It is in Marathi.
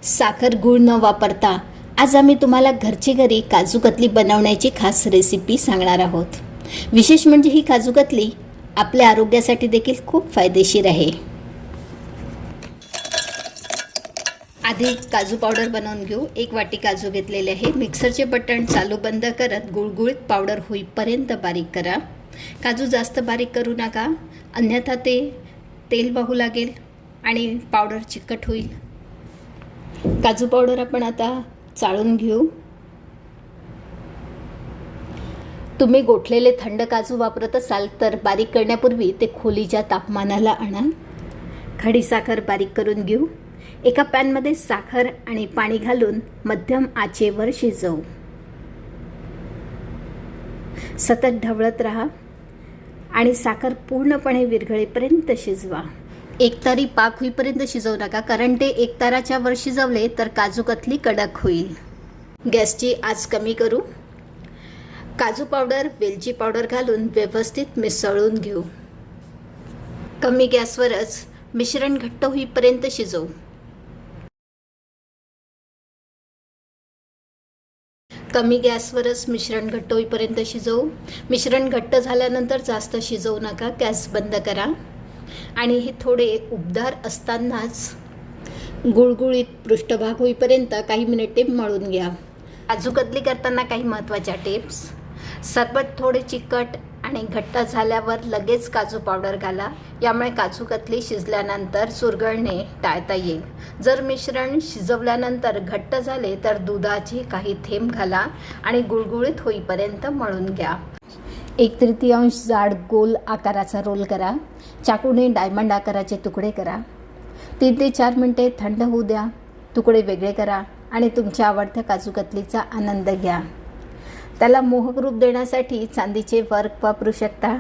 साखर गूळ न वापरता आज आम्ही तुम्हाला घरच्या घरी काजू कतली बनवण्याची खास रेसिपी सांगणार आहोत। विशेष म्हणजे ही काजू कतली आपल्या आरोग्यासाठी देखील खूप फायदेशीर आहे। आधी काजू पावडर बनवून घेऊ। 1 वाटी काजू घेतलेले आहे। मिक्सरचे बटन चालू बंद करत गुळगुळीत पावडर होईपर्यंत बारीक करा। काजू जास्त बारीक करू नका, अन्यथा ते तेल वाहू लागेल आणि पावडर चिकट होईल। काजू पावडर आपण आता चाळून घेऊ। तुम्ही गोठलेले थंड काजू वापरत असाल तर बारीक करण्यापूर्वी ते खोलीच्या तापमानाला आणा। खडी साखर बारीक करून घेऊ। एका पॅनमध्ये साखर आणि पाणी घालून मध्यम आचेवर शिजवू। सतत ढवळत राहा आणि साखर पूर्णपणे विरघळेपर्यंत शिजवा। एकतारी पाक होईपर्यंत शिजवू नका, कारण ते एकताराच्या वर शिजवले तर काजू कतली कडक होईल। गॅसची आच कमी करू। काजू पावडर, वेलची पावडर घालून व्यवस्थित मिसळून घेऊ। कमी गॅसवरच मिश्रण घट्ट होईपर्यंत शिजवू। कमी गॅसवरच मिश्रण घट्ट होईपर्यंत शिजवू। मिश्रण घट्ट झाल्यानंतर जास्त शिजवू नका, गॅस बंद करा आणि हे थोडे उबदार असतानाच गुळगुळीत पृष्ठभाग होईपर्यंत काही मिनिटे मळून घ्या। काजू कतली करताना काही महत्त्वाच्या टिप्स। सरबत थोडे चिकट आणि घट्ट झाल्यावर लगेच काजू पावडर घाला, यामुळे काजू कतली शिजल्यानंतर चुरगळणे टाळता येईल। जर मिश्रण शिजवल्यानंतर घट्ट झाले तर दुधाचे काही थेंब घाला आणि गुळगुळीत होईपर्यंत मळून घ्या। 1/3 जाड गोल आकाराचा रोल करा। चाकूने डायमंड आकाराचे तुकडे करा। 3 ते 4 मिनिटे थंड होऊ द्या। तुकडे वेगळे करा आणि तुमच्या आवडत्या काजू कतलीचा आनंद घ्या। त्याला मोहक रूप देण्यासाठी चांदीचे वर्क वापरू शकता।